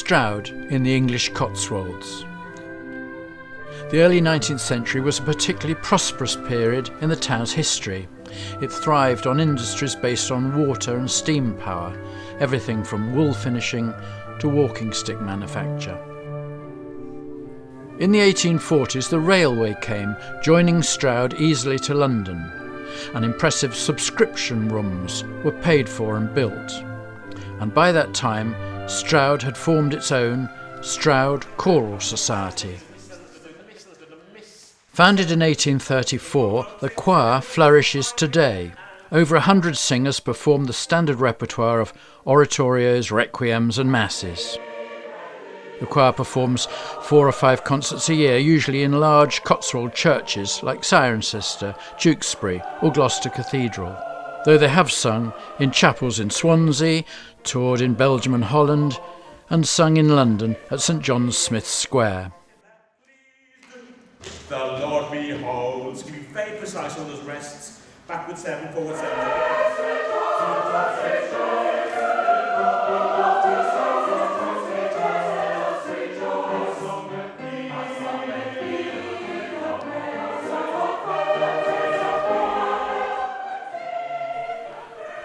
Stroud in the English Cotswolds. The early 19th century was a particularly prosperous period in the town's history. It thrived on industries based on water and steam power, everything from wool finishing to walking stick manufacture. In the 1840s, the railway came, joining Stroud easily to London, and impressive subscription rooms were paid for and built. And by that time, Stroud had formed its own Stroud Choral Society. Founded in 1834, the choir flourishes today. Over 100 singers perform the standard repertoire of oratorios, requiems and masses. The choir performs 4 or 5 concerts a year, usually in large Cotswold churches like Cirencester, Tewkesbury or Gloucester Cathedral, though they have sung in chapels in Swansea, toured in Belgium and Holland, and sung in London at St John's Smith Square. The Lord beholds. Can be very precise on those rests. Backward 7, forward 7.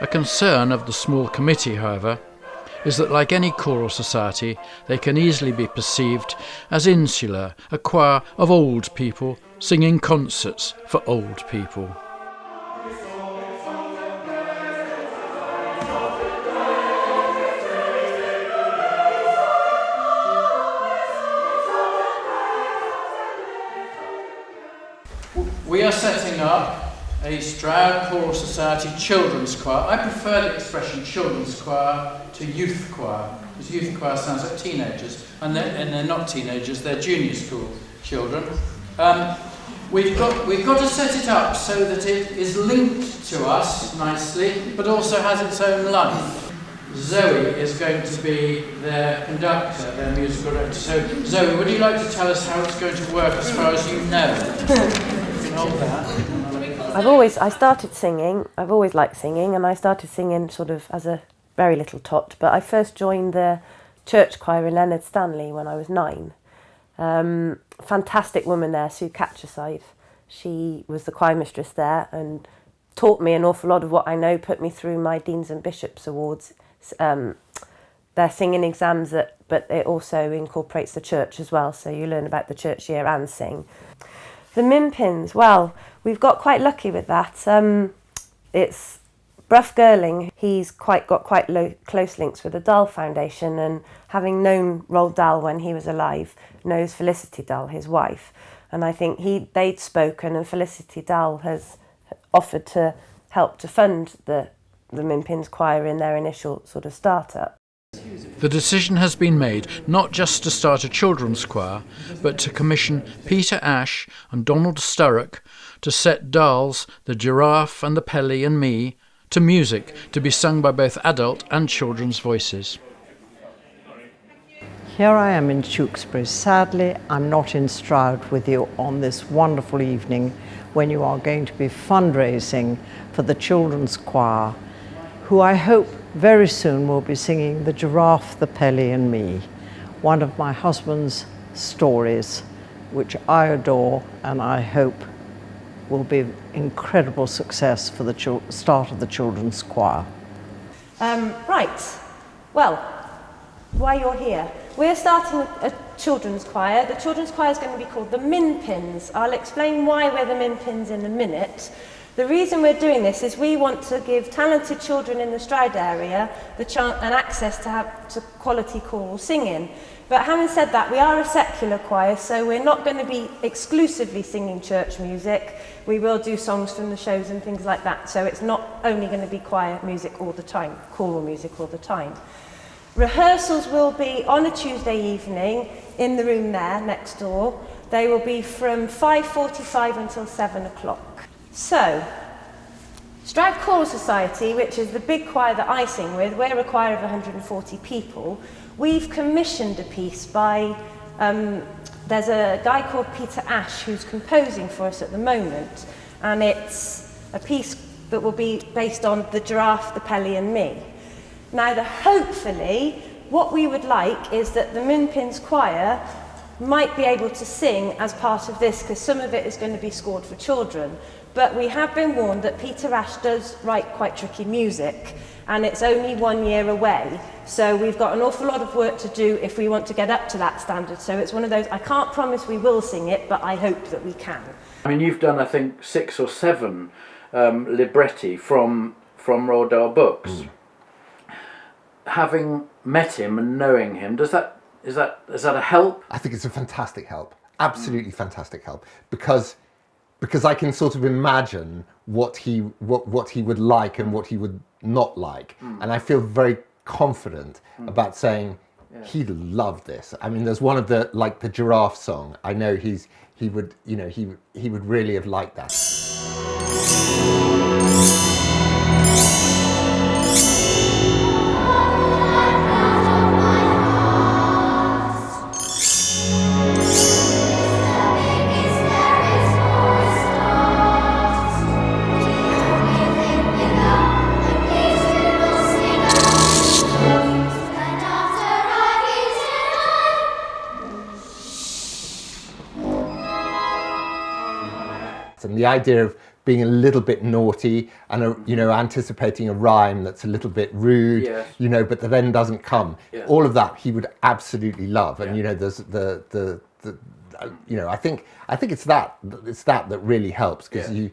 A concern of the small committee, however, is that like any choral society, they can easily be perceived as insular, a choir of old people singing concerts for old people. We are setting up a Stroud Choral Society children's choir. I prefer the expression children's choir to youth choir, because youth choir sounds like teenagers, and they're not teenagers, they're junior school children. We've got to set it up so that it is linked to us nicely, but also has its own life. Zoe is going to be their conductor, their musical director. So Zoe, would you like to tell us how it's going to work as far as you know? You can hold that. I started singing, I've always liked singing, and I started singing sort of as a very little tot, but I first joined the church choir in Leonard Stanley when I was 9. Fantastic woman there, Sue Catcherside. She was the choir mistress there and taught me an awful lot of what I know, put me through my Deans and Bishops Awards. They're singing exams, but it also incorporates the church as well, so you learn about the church year and sing. The Minpins, well, we've got quite lucky with that. It's Bruff Girling. He's got quite close links with the Dahl Foundation, and having known Roald Dahl when he was alive, knows Felicity Dahl, his wife. And I think they'd spoken, and Felicity Dahl has offered to help to fund the Minpins choir in their initial sort of start-up. The decision has been made not just to start a children's choir, but to commission Peter Ash and Donald Sturrock to set Dahl's The Giraffe and the Pelly and Me to music to be sung by both adult and children's voices. Here I am in Tewkesbury. Sadly, I'm not in Stroud with you on this wonderful evening when you are going to be fundraising for the children's choir, who I hope very soon will be singing The Giraffe, the Pelly and Me, one of my husband's stories, which I adore and I hope will be an incredible success for the start of the children's choir. Right, well, why you're here. We're starting a children's choir. The children's choir is going to be called the Minpins. I'll explain why we're the Minpins in a minute. The reason we're doing this is we want to give talented children in the Stroud area an access to quality choral singing. But having said that, we are a secular choir, so we're not going to be exclusively singing church music. We will do songs from the shows and things like that, so it's not only going to be choir music all the time, choral music all the time. Rehearsals will be on a Tuesday evening in the room there next door. They will be from 5:45 until 7 o'clock. So, Stroud Choral Society, which is the big choir that I sing with, we're a choir of 140 people. We've commissioned a piece by, there's a guy called Peter Ash who's composing for us at the moment, and it's a piece that will be based on The Giraffe, the Pelly and Me. Now, hopefully, What we would like is that the Minpins choir might be able to sing as part of this, because some of it is going to be scored for children. But we have been warned that Peter Ash does write quite tricky music, and it's only 1 year away. So we've got an awful lot of work to do if we want to get up to that standard. So it's one of those, I can't promise we will sing it, but I hope that we can. I mean, you've done, I think, 6 or 7 libretti from Roald Dahl books. Having met him and knowing him, is that a help? I think it's a fantastic help, absolutely fantastic help, because I can sort of imagine what he would like and what he would not like, and I feel very confident about saying he'd love this. I mean, there's one of the giraffe song. I know he would really have liked that. And the idea of being a little bit naughty and anticipating a rhyme that's a little bit rude, but that then doesn't come. Yeah. All of that he would absolutely love. And there's I think it's that really helps, because and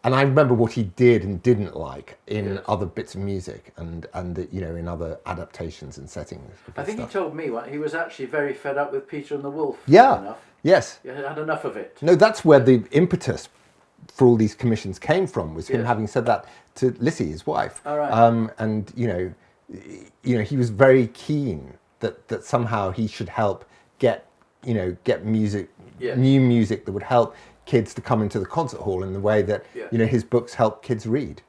I remember what he did and didn't like in other bits of music and in other adaptations and settings. I think he told me he was actually very fed up with Peter and the Wolf. Yeah. Enough. Yes. He had enough of it. No, that's where the impetus for all these commissions came from, was him having said that to Liccy, his wife. All right. And he was very keen that somehow he should help get music, new music that would help kids to come into the concert hall in the way that his books help kids read.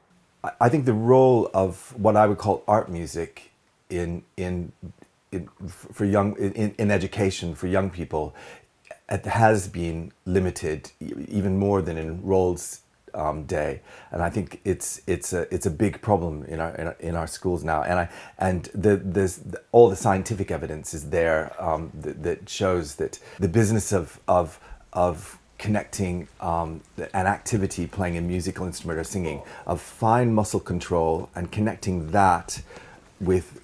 I think the role of what I would call art music in education for young people, it has been limited even more than in Roald's day, and I think it's a big problem in our schools now. And there's all the scientific evidence is there that shows that the business of connecting an activity, playing a musical instrument or singing, of fine muscle control and connecting that with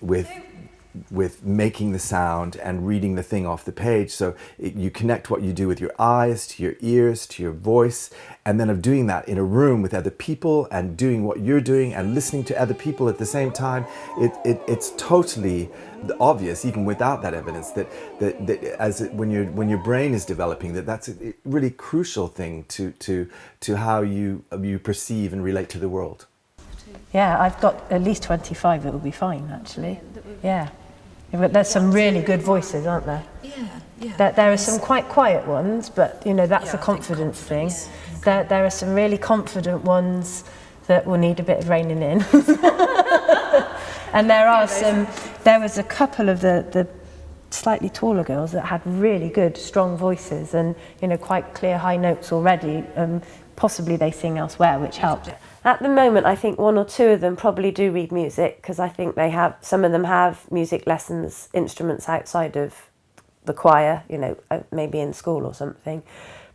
making the sound and reading the thing off the page. So you connect what you do with your eyes to your ears to your voice, and then of doing that in a room with other people and doing what you're doing and listening to other people at the same time. It's totally obvious, even without that evidence, that when your brain is developing, that's a really crucial thing to how you perceive and relate to the world. Yeah, I've got at least 25 that will be fine, actually. Yeah. But there's some really good voices, aren't there? Yeah. There are some quite quiet ones, but that's a confidence thing. There are some really confident ones that will need a bit of reining in. And there was a couple of the slightly taller girls that had really good, strong voices and quite clear high notes already. Possibly they sing elsewhere, which helped. At the moment, I think 1 or 2 of them probably do read music, because I think some of them have music lessons, instruments outside of the choir, maybe in school or something.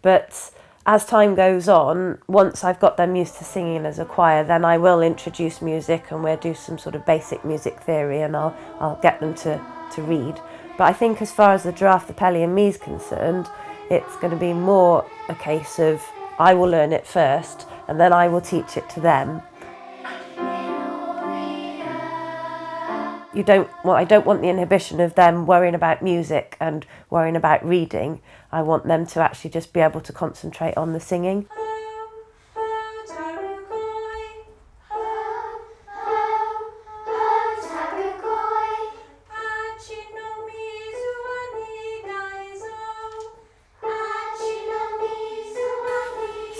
But as time goes on, once I've got them used to singing as a choir, then I will introduce music and we'll do some sort of basic music theory, and I'll get them to read. But I think as far as the Giraffe, the Pelly and me is concerned, it's going to be more a case of I will learn it first and then I will teach it to them. I don't want the inhibition of them worrying about music and worrying about reading. I want them to actually just be able to concentrate on the singing.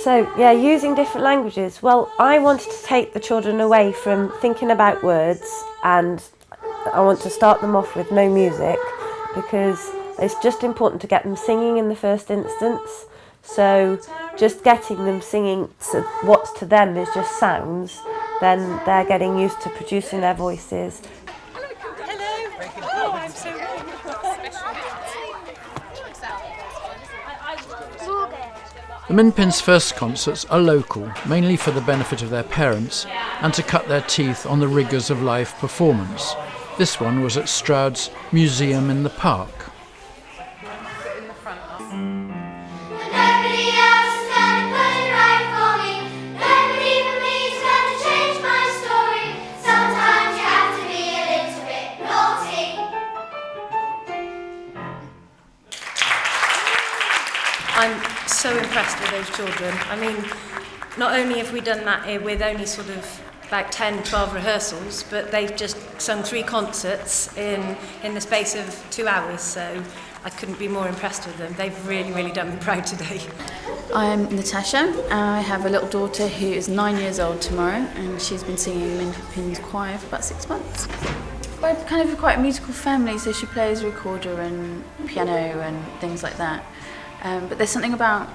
So, using different languages. Well, I wanted to take the children away from thinking about words, and I want to start them off with no music, because it's just important to get them singing in the first instance. So just getting them singing what to them is just sounds, then they're getting used to producing their voices. Hello. The Minpins' first concerts are local, mainly for the benefit of their parents and to cut their teeth on the rigours of live performance. This one was at Stroud's Museum in the Park. I'm so impressed with those children. I mean, not only have we done that with only sort of about 10, 12 rehearsals, but they've just sung 3 concerts in the space of 2 hours, so I couldn't be more impressed with them. They've really, really done me proud today. I'm Natasha. I have a little daughter who is 9 years old tomorrow, and she's been singing in Minpins choir for about 6 months. We're kind of quite a musical family, so she plays recorder and piano and things like that. But there's something about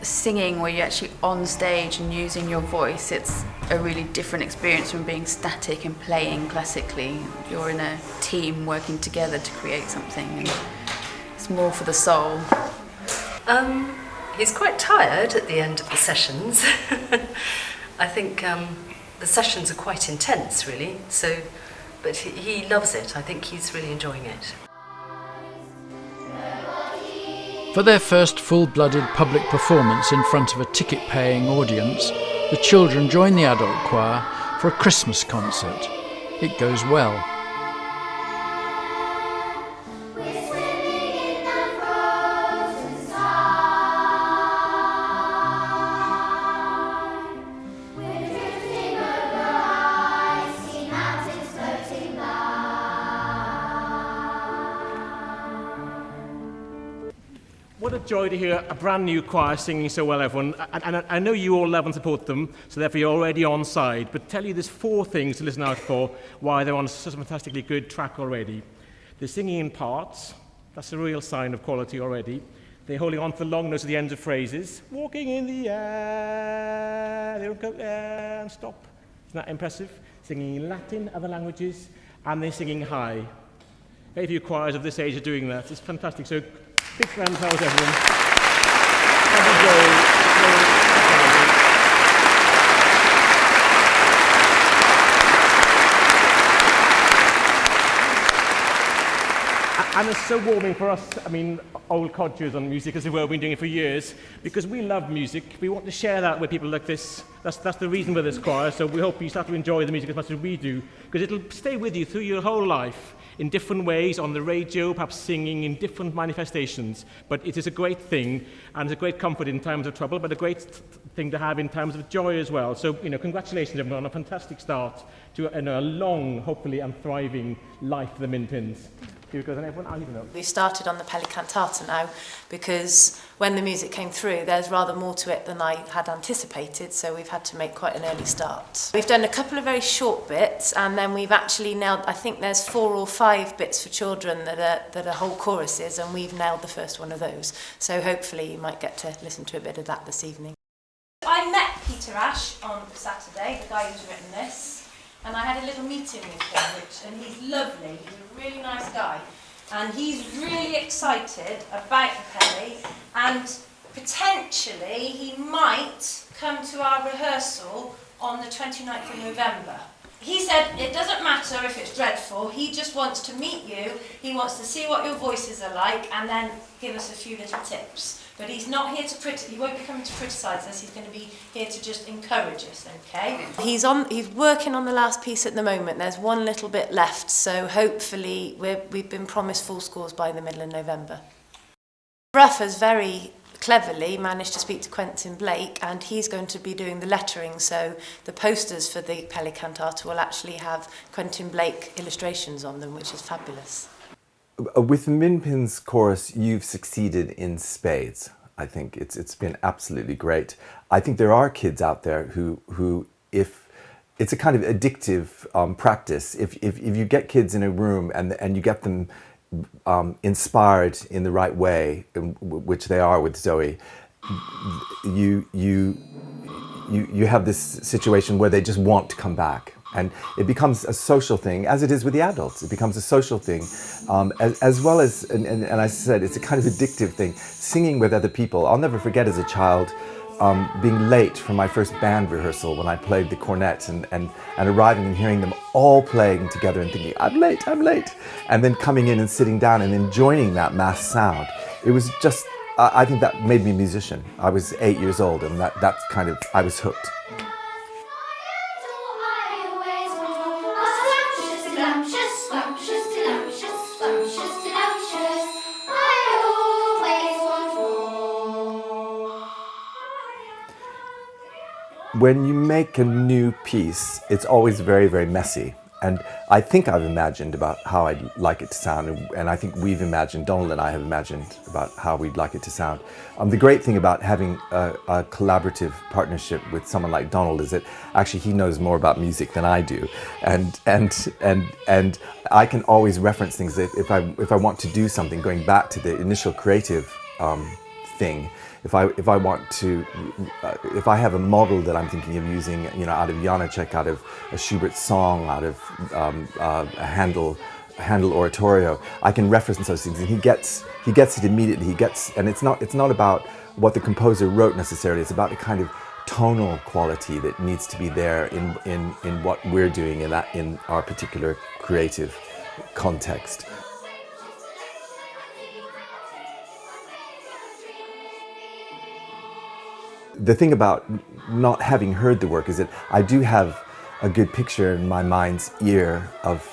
singing where you're actually on stage and using your voice. It's a really different experience from being static and playing classically. You're in a team working together to create something, and it's more for the soul. He's quite tired at the end of the sessions. I think the sessions are quite intense, really. But he loves it. I think he's really enjoying it. For their first full-blooded public performance in front of a ticket-paying audience, the children join the adult choir for a Christmas concert. It goes well. What a joy to hear a brand new choir singing so well, everyone. And I know you all love and support them, so therefore you're already on side. But tell you there's 4 things to listen out for why they're on such a fantastically good track already. They're singing in parts. That's a real sign of quality already. They're holding on to the long notes at the ends of phrases. Walking in the air. They don't go and stop. Isn't that impressive? Singing in Latin, other languages, and they're singing high. Very few choirs of this age are doing that. It's fantastic. So, big round of applause, everyone. And it's so warming for us, I mean, old codgers on music, as it were, we've been doing it for years, because we love music. We want to share that with people like this. That's the reason for this choir, so we hope you start to enjoy the music as much as we do, because it'll stay with you through your whole life in different ways, on the radio, perhaps singing in different manifestations. But it is a great thing, and it's a great comfort in times of trouble, but a great thing to have in times of joy as well. So, congratulations everyone on a fantastic start to a long, hopefully, and thriving life for the Minpins. We started on the Pelicantata now because when the music came through, there's rather more to it than I had anticipated, so we've had to make quite an early start. We've done a couple of very short bits, and then we've actually nailed, I think there's 4 or 5 bits for children that are whole choruses, and we've nailed the first one of those. So hopefully you might get to listen to a bit of that this evening. I met Peter Ash on Saturday, the guy who's written this. And I had a little meeting with him, and he's lovely, he's a really nice guy. And he's really excited about the Pelly, and potentially he might come to our rehearsal on the 29th of November. He said it doesn't matter if it's dreadful, he just wants to meet you, he wants to see what your voices are like, and then give us a few little tips. But he's not here to he won't be coming to criticise us, he's going to be here to just encourage us, okay? He's working on the last piece at the moment, there's one little bit left, so hopefully we've been promised full scores by the middle of November. Ruff has very cleverly managed to speak to Quentin Blake, and he's going to be doing the lettering, so the posters for the Pelicantata will actually have Quentin Blake illustrations on them, which is fabulous. With the Minpins chorus, you've succeeded in spades. I think it's been absolutely great. I think there are kids out there who if it's a kind of addictive practice. If you get kids in a room and you get them inspired in the right way, which they are with Zoe, you have this situation where they just want to come back. And it becomes a social thing, as it is with the adults. It becomes a social thing, as well as, and I said, it's a kind of addictive thing. Singing with other people. I'll never forget as a child being late for my first band rehearsal when I played the cornet and arriving and hearing them all playing together and thinking, I'm late, I'm late. And then coming in and sitting down and then joining that mass sound. It was just, I think that made me a musician. I was 8 years old and that's kind of, I was hooked. When you make a new piece, it's always very, very messy. And I think I've imagined about how I'd like it to sound, and I think we've imagined, Donald and I have imagined about how we'd like it to sound. The great thing about having a collaborative partnership with someone like Donald is that actually he knows more about music than I do, and I can always reference things if I want to do something, going back to the initial creative thing. If I want to, if I have a model that I'm thinking of using, you know, out of Janacek, out of a Schubert song, out of a Handel oratorio, I can reference those things, and he gets it immediately. And it's not about what the composer wrote necessarily. It's about a kind of tonal quality that needs to be there in what we're doing in our particular creative context. The thing about not having heard the work is that I do have a good picture in my mind's ear of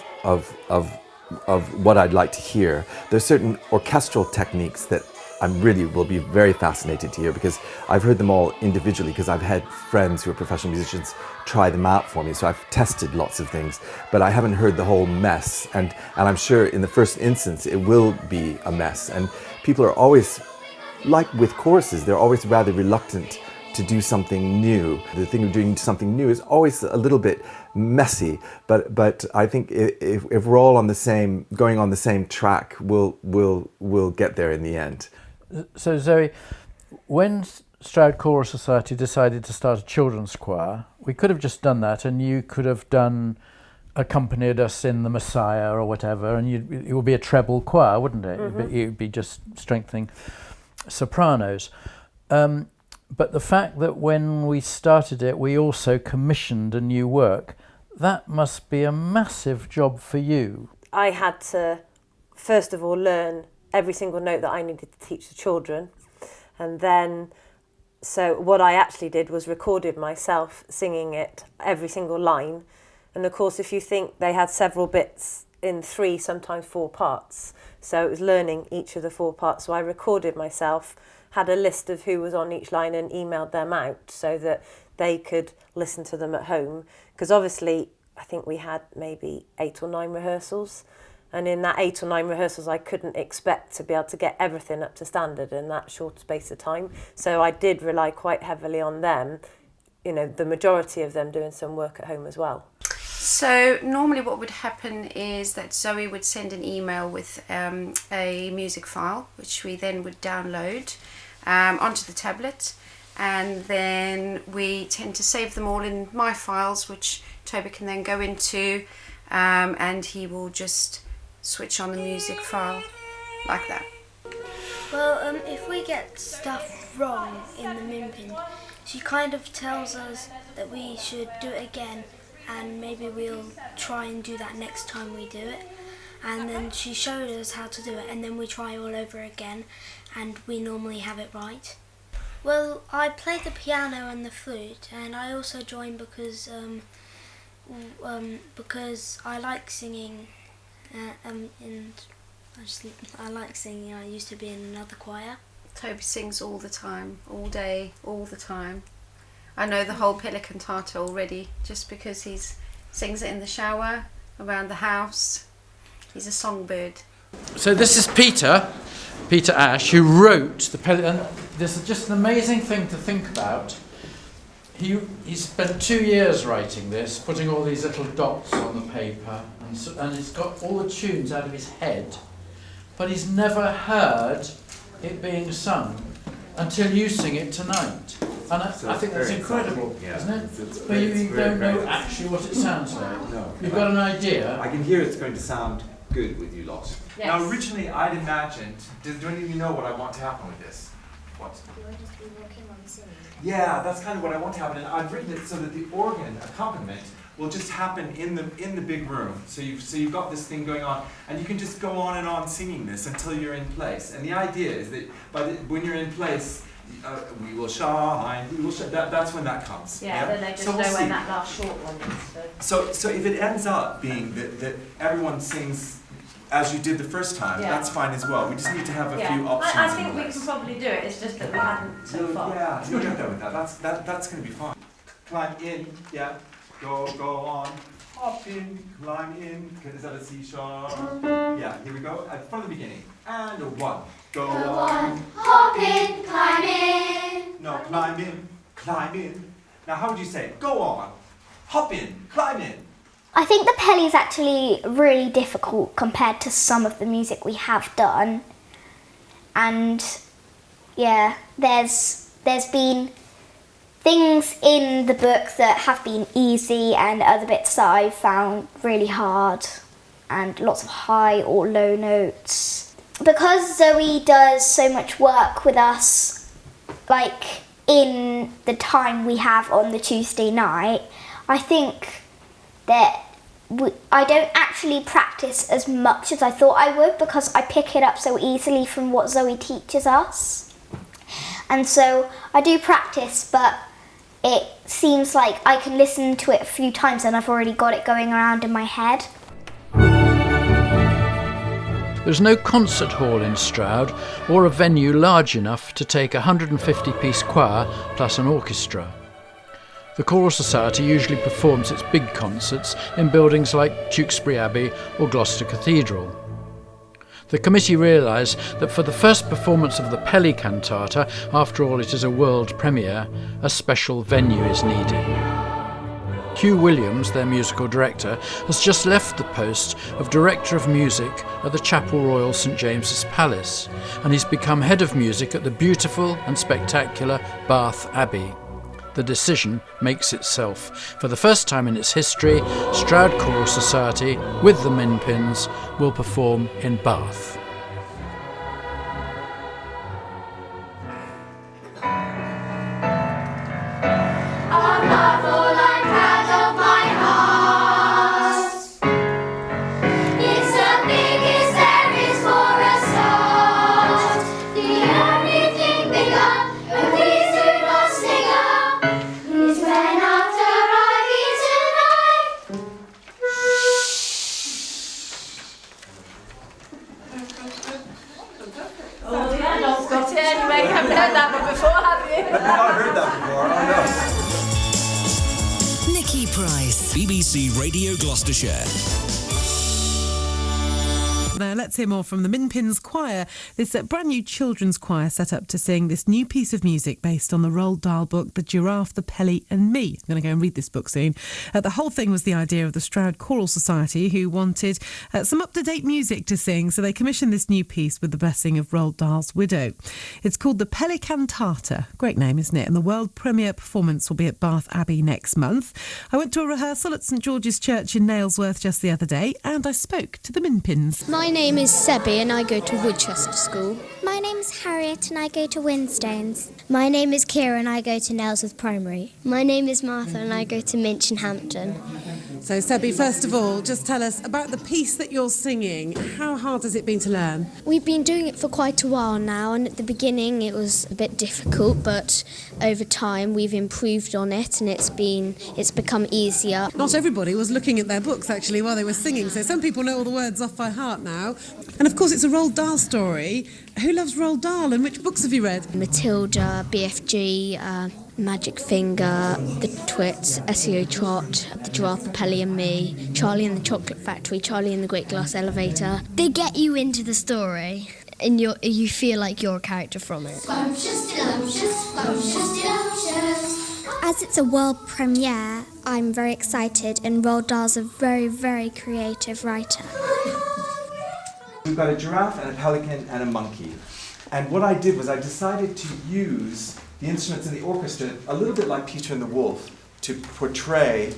what I'd like to hear. There's certain orchestral techniques that I really will be very fascinated to hear, because I've heard them all individually, because I've had friends who are professional musicians try them out for me, so I've tested lots of things, but I haven't heard the whole mess, and I'm sure in the first instance it will be a mess, and people are always, like with choruses, they're always rather reluctant to do something new. The thing of doing something new is always a little bit messy, but I think if we're all going on the same track, we'll get there in the end. So Zoe, when Stroud Choral Society decided to start a children's choir, we could have just done that, and you could have accompanied us in the Messiah or whatever, and it would be a treble choir, wouldn't it? Mm-hmm. It would be just strengthening sopranos. But the fact that when we started it, we also commissioned a new work, that must be a massive job for you. I had to, first of all, learn every single note that I needed to teach the children. And then, so what I actually did was recorded myself singing it, every single line. And of course, if you think they had several bits in 3, sometimes 4 parts. So it was learning each of the 4 parts. So I recorded myself, had a list of who was on each line and emailed them out so that they could listen to them at home. Because obviously, I think we had maybe 8 or 9 rehearsals. And in that 8 or 9 rehearsals, I couldn't expect to be able to get everything up to standard in that short space of time. So I did rely quite heavily on them, you know, the majority of them doing some work at home as well. So normally what would happen is that Zoe would send an email with a music file, which we then would download onto the tablet, and then we tend to save them all in my files, which Toby can then go into, and he will just switch on the music file like that. Well, if we get stuff wrong in the Minpin, she kind of tells us that we should do it again, and maybe we'll try and do that next time we do it. And then she showed us how to do it, and then we try all over again, and we normally have it right. Well, I play the piano and the flute, and I also joined because I like singing, and I like singing. I used to be in another choir. Toby sings all the time, all day, all the time. I know the whole Pelicantata already, just because he sings it in the shower, around the house. He's a songbird. So this is Peter Ash, who wrote the Pelly, and this is just an amazing thing to think about. He spent 2 years writing this, putting all these little dots on the paper, and he's got all the tunes out of his head, but he's never heard it being sung until you sing it tonight. And I think that's incredible, isn't it? But you don't know actually what it sounds like. No. You've got an idea. I can hear it's going to sound good with you lot. Yes. Now, originally I'd imagined, do any of you know what I want to happen with this? What? You want just be walking on singing. Yeah, that's kind of what I want to happen. And I've written it so that the organ accompaniment will just happen in the big room. So you've got this thing going on, and you can just go on and on singing this until you're in place. And the idea is that when you're in place, we will shine. We will shine. That's when that comes. Yeah, then they just So know we'll when see. that last short one is. So. So if it ends up being that everyone sings as you did the first time, Yeah. that's fine as well. We just need to have a few options. I in think the we list. can probably do it. It's just that we haven't so far. Yeah, you'll get there with that. That's going to be fine. Climb in, yeah. Go on. Hop in, climb in. Is that a C sharp? Yeah, here we go. From the beginning. And a 1. Go on. Hop in, climb in. No, climb in, climb in. Now, how would you say it? Go on. Hop in, climb in. I think the Pelly is actually really difficult compared to some of the music we have done. And yeah, there's been things in the book that have been easy and other bits that I've found really hard and lots of high or low notes. Because Zoe does so much work with us, like in the time we have on the Tuesday night, I think that I don't actually practice as much as I thought I would because I pick it up so easily from what Zoe teaches us. And so I do practice, but it seems like I can listen to it a few times and I've already got it going around in my head. There's no concert hall in Stroud or a venue large enough to take a 150-piece choir plus an orchestra. The Choral Society usually performs its big concerts in buildings like Tewkesbury Abbey or Gloucester Cathedral. The committee realised that for the first performance of the Pelicantata, after all it is a world premiere, a special venue is needed. Hugh Williams, their musical director, has just left the post of Director of Music at the Chapel Royal St James's Palace, and he's become Head of Music at the beautiful and spectacular Bath Abbey. The decision makes itself. For the first time in its history, Stroud Choral Society, with the Minpins, will perform in Bath. BBC Radio Gloucestershire. Now let's hear more from the Minpins Choir, this brand new children's choir set up to sing this new piece of music based on the Roald Dahl book, The Giraffe, the Pelly and Me. I'm going to go and read this book soon. The whole thing was the idea of the Stroud Choral Society, who wanted some up-to-date music to sing, so they commissioned this new piece with the blessing of Roald Dahl's widow. It's called the Pelicantata. Great name, isn't it? And the world premiere performance will be at Bath Abbey next month. I went to a rehearsal at St George's Church in Nailsworth just the other day, and I spoke to the Minpins. My name is Sebi and I go to Woodchester School. My name's Harriet and I go to Winstones. My name is Kira and I go to Nailsworth Primary. My name is Martha and I go to Minchinhampton. So Sebi, first of all, just tell us about the piece that you're singing. How hard has it been to learn? We've been doing it for quite a while now, and at the beginning it was a bit difficult, but over time we've improved on it and it's become easier. Not everybody was looking at their books actually while they were singing, so some people know all the words off by heart now. And of course it's a Roald Dahl story. Who loves Roald Dahl and which books have you read? Matilda, BFG, Magic Finger, The Twits, SEO Trot, The Giraffe, the Pelly and Me, Charlie and the Chocolate Factory, Charlie and the Great Glass Elevator. They get you into the story and you feel like you're a character from it. As it's a world premiere, I'm very excited, and Roald Dahl's a very, very creative writer. We've got a giraffe and a pelican and a monkey. And what I did was I decided to use the instruments in the orchestra, a little bit like Peter and the Wolf, to portray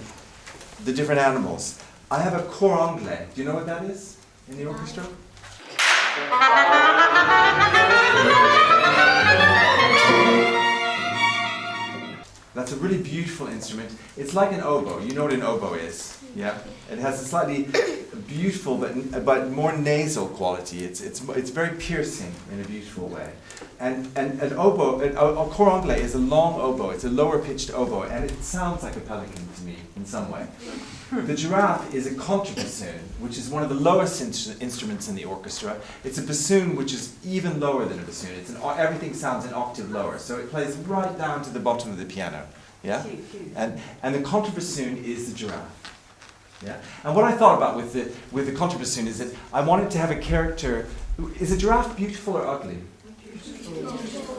the different animals. I have a cor anglais. Do you know what that is in the orchestra? That's a really beautiful instrument. It's like an oboe. You know what an oboe is, yeah? It has a slightly beautiful but more nasal quality. It's very piercing in a beautiful way. And an oboe, a cor anglais is a long oboe. It's a lower pitched oboe, and it sounds like a pelican to me in some way. The giraffe is a contrabassoon, which is one of the lowest instruments in the orchestra. It's a bassoon which is even lower than a bassoon. Everything sounds an octave lower, so it plays right down to the bottom of the piano. Yeah, and the contrabassoon is the giraffe. Yeah, and what I thought about with the contrabassoon is that I wanted to have a character. Is a giraffe beautiful or ugly?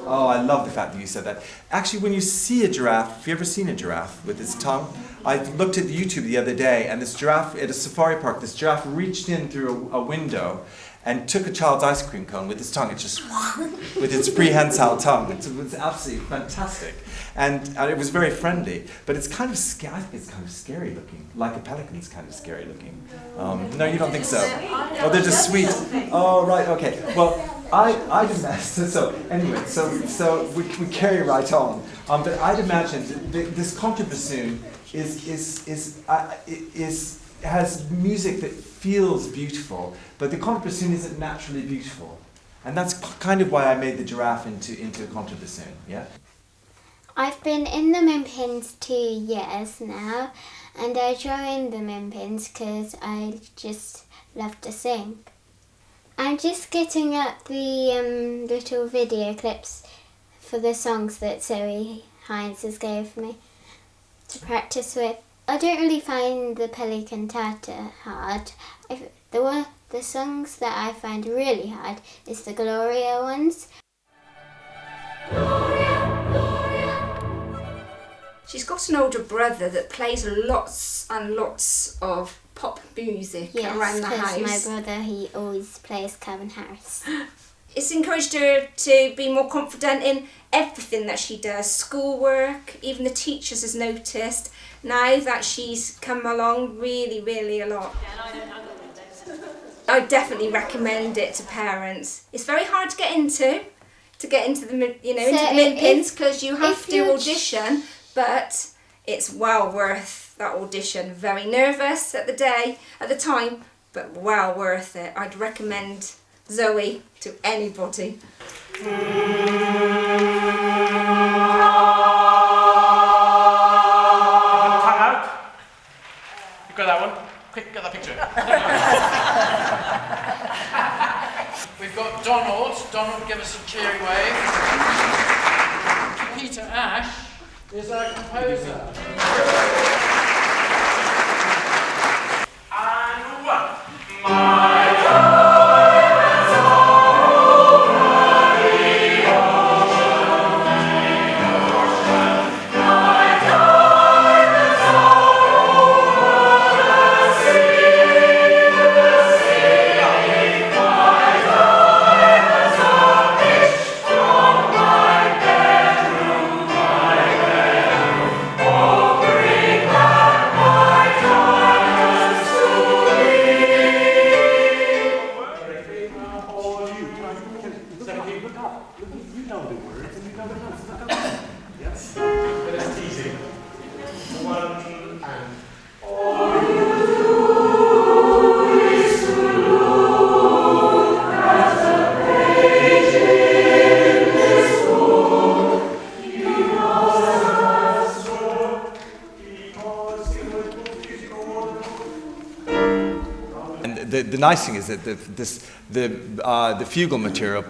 Oh, I love the fact that you said that. Actually, when you see a giraffe, have you ever seen a giraffe with its tongue? I looked at YouTube the other day, and this giraffe at a safari park, this giraffe reached in through a window and took a child's ice cream cone with its tongue. It just, with its prehensile tongue. It was absolutely fantastic. And it was very friendly, but it's kind of scary. I think it's kind of scary looking, like a pelican's kind of scary looking. No, you don't think so? Oh, they're just sweet. Oh, right, okay. Well, I'd imagine, so anyway, so we carry right on. But I'd imagine this contrabassoon has music that feels beautiful, but the contrabassoon isn't naturally beautiful. And that's kind of why I made the giraffe into a contrabassoon, yeah? I've been in the Minpins 2 years now, and I joined the Minpins because I just love to sing. I'm just getting up the little video clips for the songs that Zoe Hines has gave me to practice with. I don't really find the Pelicantata hard. The songs that I find really hard is the Gloria ones. She's got an older brother that plays lots and lots of pop music around the house. Yes, my brother, he always plays Calvin Harris. It's encouraged her to be more confident in everything that she does. Schoolwork, even the teachers has noticed now that she's come along really, really a lot. I definitely recommend it to parents. It's very hard to get into the into the Minpins because you have to audition, but it's well worth that audition. Very nervous at the time, but well worth it. I'd recommend Zoe to anybody. You got that one? Quick, get that picture. We've got Donald. Donald, give us a cheery wave. Peter Ash is our composer. And one. My God. The nice thing is that the fugal material,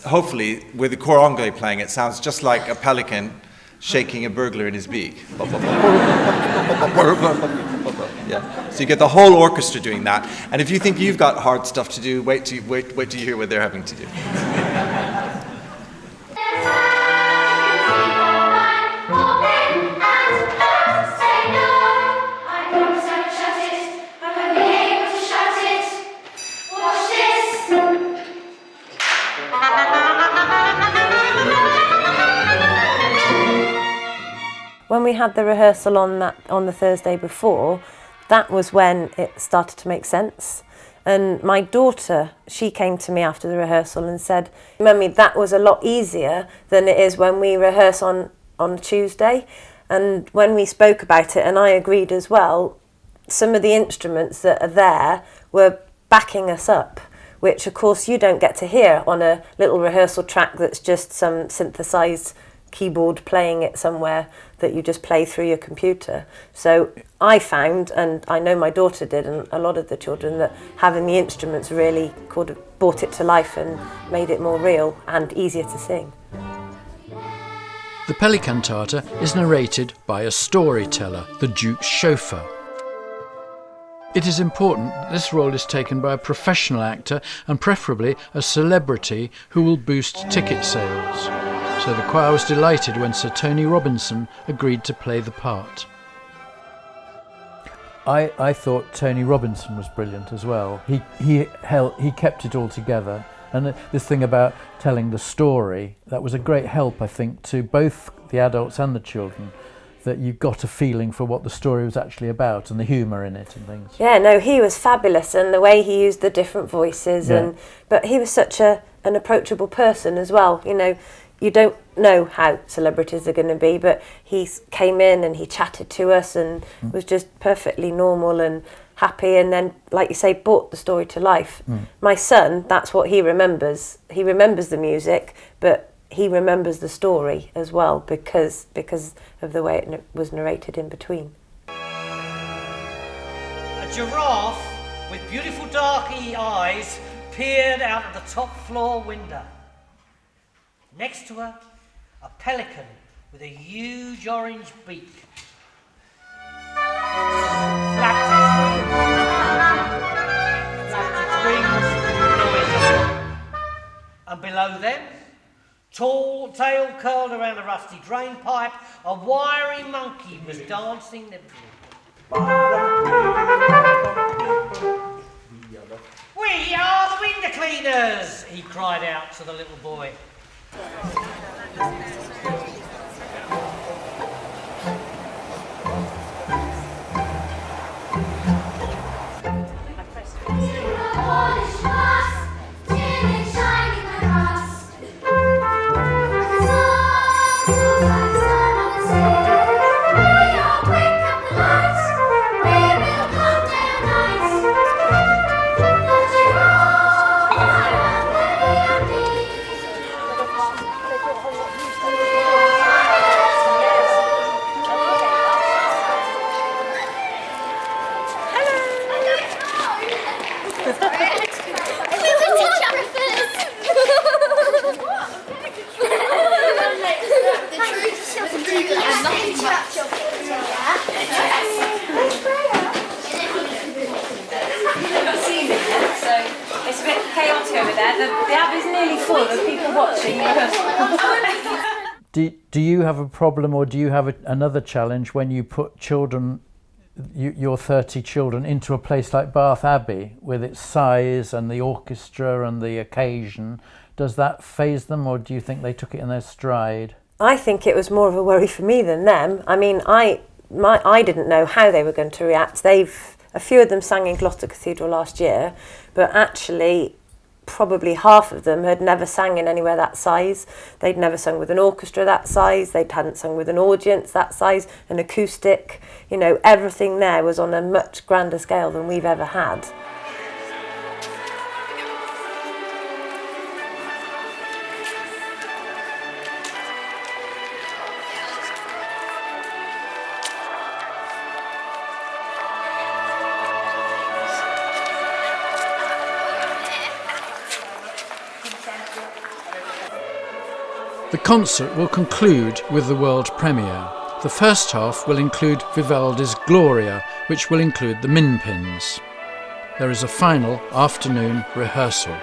hopefully with the cor anglais playing, it sounds just like a pelican shaking a burglar in his beak. Yeah. So you get the whole orchestra doing that. And if you think you've got hard stuff to do, wait till you hear what they're having to do. Watch this! when we had the rehearsal on the Thursday before, that was when it started to make sense. And my daughter, she came to me after the rehearsal and said, "Mummy, that was a lot easier than it is when we rehearse on Tuesday." And when we spoke about it, and I agreed as well, some of the instruments that are there were backing us up, which of course you don't get to hear on a little rehearsal track that's just some synthesized keyboard playing it somewhere that you just play through your computer. So I found, and I know my daughter did, and a lot of the children, that having the instruments really kind of brought it to life and made it more real and easier to sing. The Pelicantata is narrated by a storyteller, the Duke's chauffeur. It is important that this role is taken by a professional actor and preferably a celebrity who will boost ticket sales. So the choir was delighted when Sir Tony Robinson agreed to play the part. I thought Tony Robinson was brilliant as well. He kept it all together. And this thing about telling the story, that was a great help, I think, to both the adults and the children, that you got a feeling for what the story was actually about and the humour in it and things. Yeah, no, he was fabulous, and the way he used the different voices, but he was such an approachable person as well. You know, you don't know how celebrities are going to be, but he came in and he chatted to us and was just perfectly normal and happy, and then, like you say, brought the story to life. My son, that's what he remembers. He remembers the music, but he remembers the story as well because of the way it was narrated in between. A giraffe with beautiful darky eyes peered out of the top floor window. Next to her, a pelican with a huge orange beak. Flapped its wings noisily. And below them, tall tail curled around a rusty drain pipe, a wiry monkey was dancing nimbly. "We are the window cleaners!" he cried out to the little boy. Do you have a problem, or do you have another challenge when you put children, your 30 children, into a place like Bath Abbey with its size and the orchestra and the occasion? Does that faze them, or do you think they took it in their stride? I think it was more of a worry for me than them. I mean, I didn't know how they were going to react. A few of them sang in Gloucester Cathedral last year, but actually probably half of them had never sang in anywhere that size. They'd never sung with an orchestra that size. They hadn't sung with an audience that size, an acoustic. You know, everything there was on a much grander scale than we've ever had. The concert will conclude with the world premiere. The first half will include Vivaldi's Gloria, which will include the Minpins. There is a final afternoon rehearsal.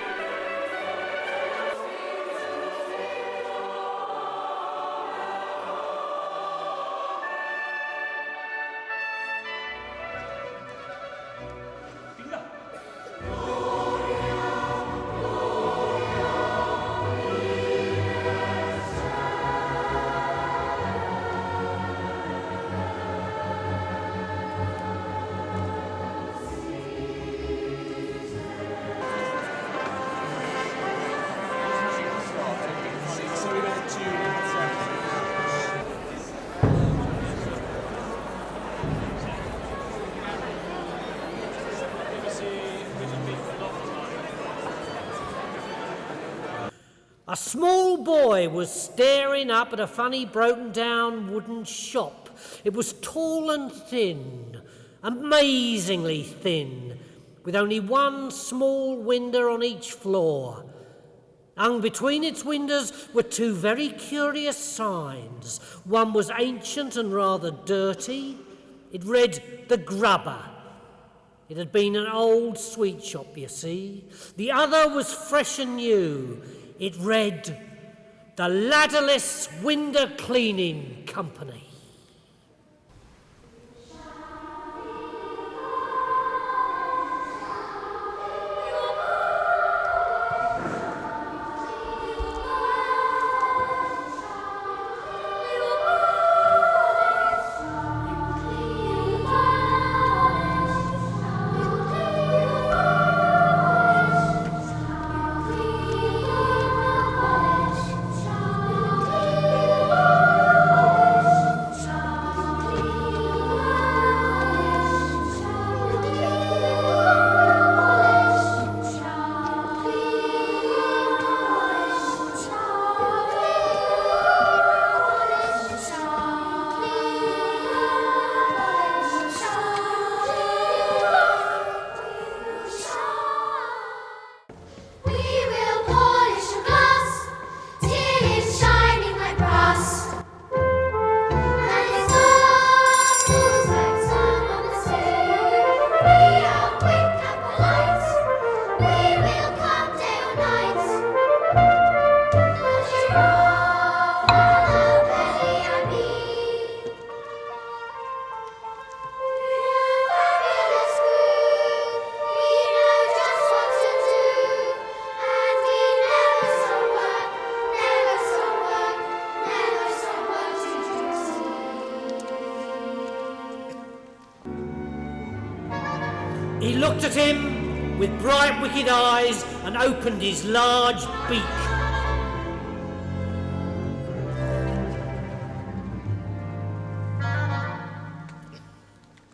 A small boy was staring up at a funny broken down wooden shop. It was tall and thin, amazingly thin, with only one small window on each floor. Hung between its windows were two very curious signs. One was ancient and rather dirty. It read, "The Grubber." It had been an old sweet shop, you see. The other was fresh and new. It read, "The Ladderless Window Cleaning Company." He looked at him with bright, wicked eyes and opened his large beak.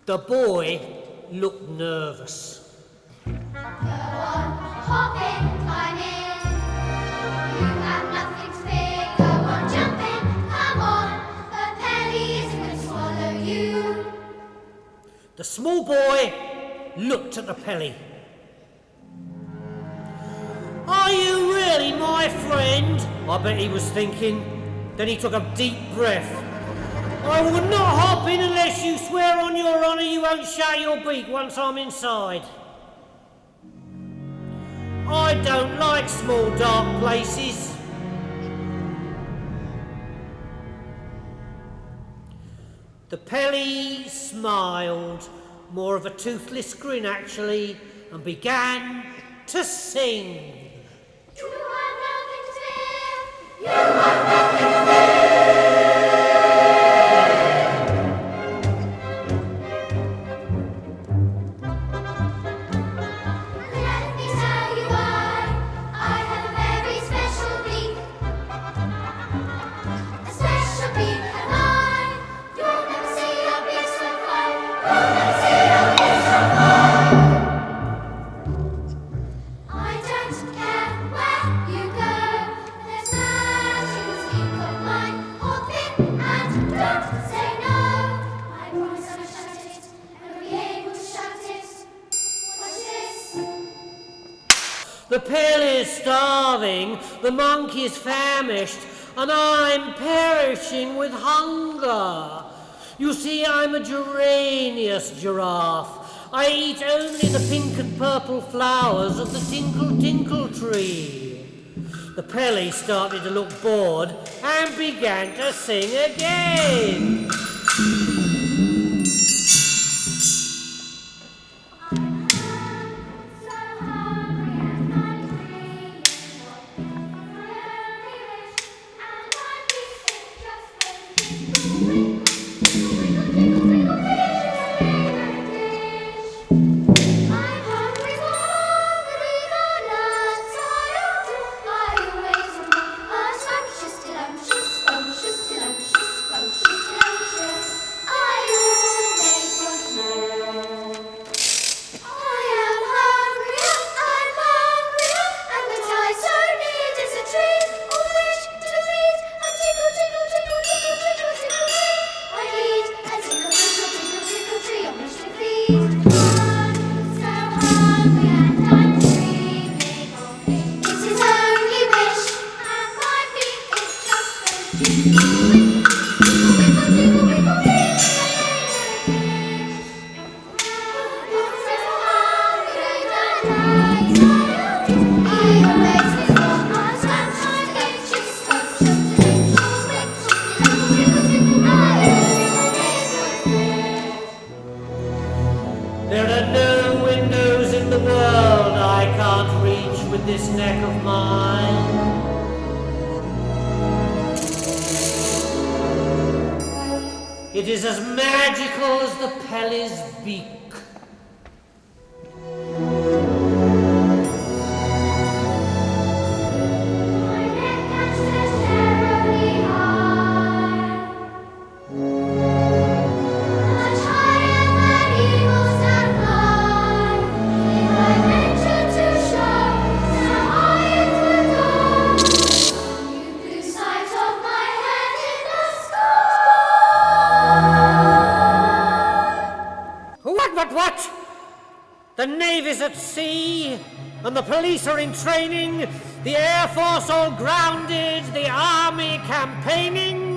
The boy looked nervous. Go on, hop in, climb in. You have nothing to fear. Go on, jump in, come on. The Pelly isn't going to swallow you. The small boy looked at the Pelly. Are you really my friend? I bet he was thinking. Then he took a deep breath. I will not hop in unless you swear on your honour you won't shut your beak once I'm inside. I don't like small dark places. The Pelly smiled, more of a toothless grin actually, and began to sing. You have nothing to fear. You have nothing to fear. Let me tell you why. I have a very special beak. A special beak have I. You'll never see a beak so fine. You'll never see a beak so fine. I don't care where you go. There's magic in of mine. Hop in and don't say no. I promise I will shut it. I will be able to shut it. Watch this. The Pelly is starving, the monkey is famished, and I'm perishing with hunger. You see, I'm a geranious giraffe. I eat only the pink and purple flowers of the tinkle tinkle tree. The Pelly started to look bored and began to sing again. There are no windows in the world I can't reach with this neck of mine. It is as magical as the Pelly's beak. What? The Navy's at sea, and the police are in training, the Air Force all grounded, the Army campaigning.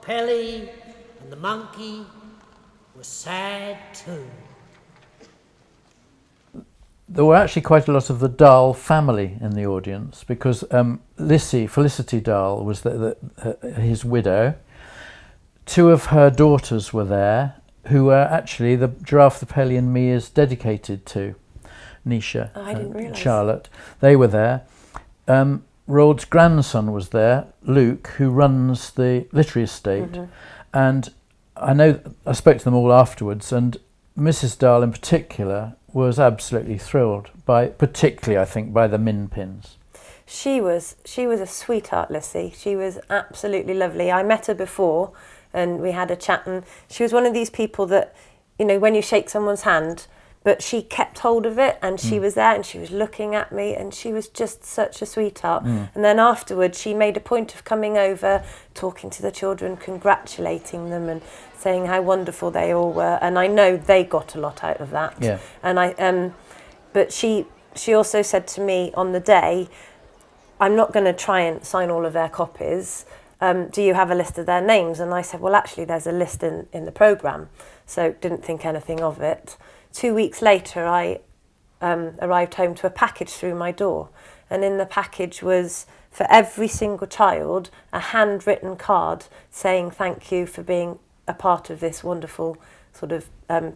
Pelly and the monkey were sad too. There were actually quite a lot of the Dahl family in the audience because Felicity Dahl was his widow. Two of her daughters were there, who were actually the Giraffe, the Pelly and Me is dedicated to. Nisha and Charlotte. They were there. Roald's grandson was there, Luke, who runs the literary estate. And I spoke to them all afterwards, and Mrs. Dahl in particular was absolutely thrilled particularly I think by the Minpins. She was a sweetheart, Liccy. She was absolutely lovely. I met her before and we had a chat, and she was one of these people that, when you shake someone's hand, but she kept hold of it, and she was there and she was looking at me, and she was just such a sweetheart. And then afterwards she made a point of coming over, talking to the children, congratulating them and saying how wonderful they all were, and I know they got a lot out of that. Yeah. And but she also said to me on the day, I'm not going to try and sign all of their copies. Do you have a list of their names? And I said, well, actually there's a list in the programme, so didn't think anything of it. 2 weeks later, I arrived home to a package through my door, and in the package was, for every single child, a handwritten card saying thank you for being a part of this wonderful sort of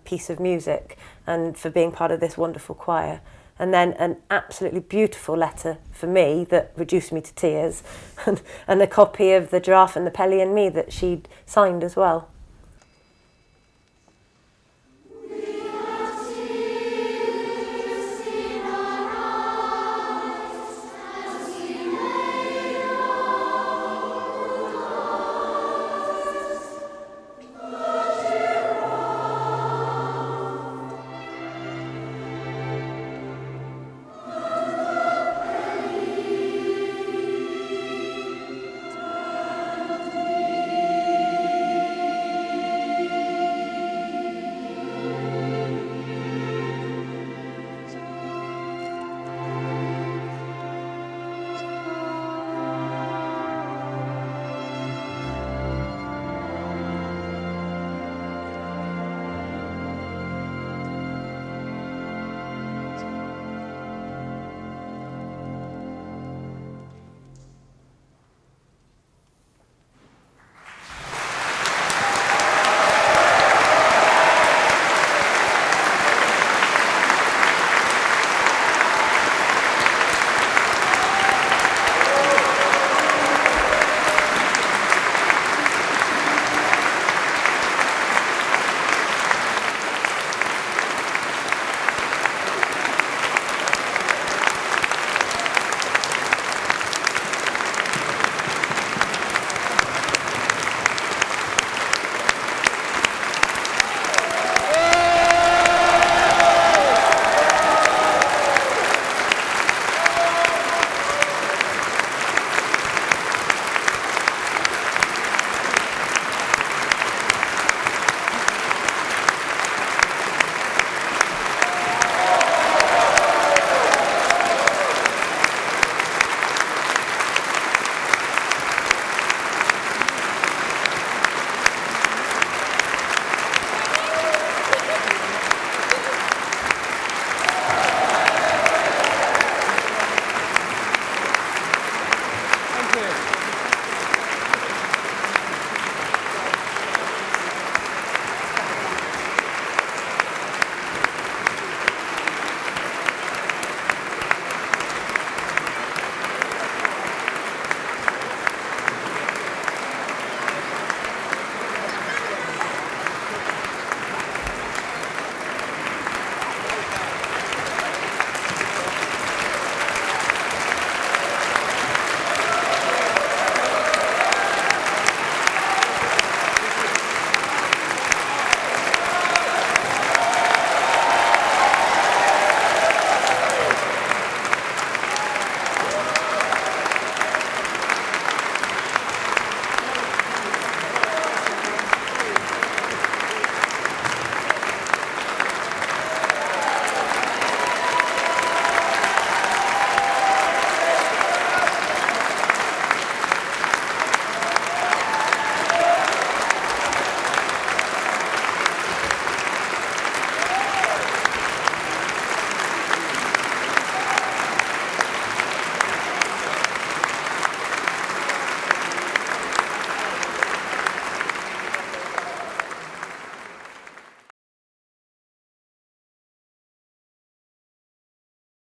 piece of music and for being part of this wonderful choir. And then an absolutely beautiful letter for me that reduced me to tears, and a copy of The Giraffe and the Pelly and Me that she'd signed as well.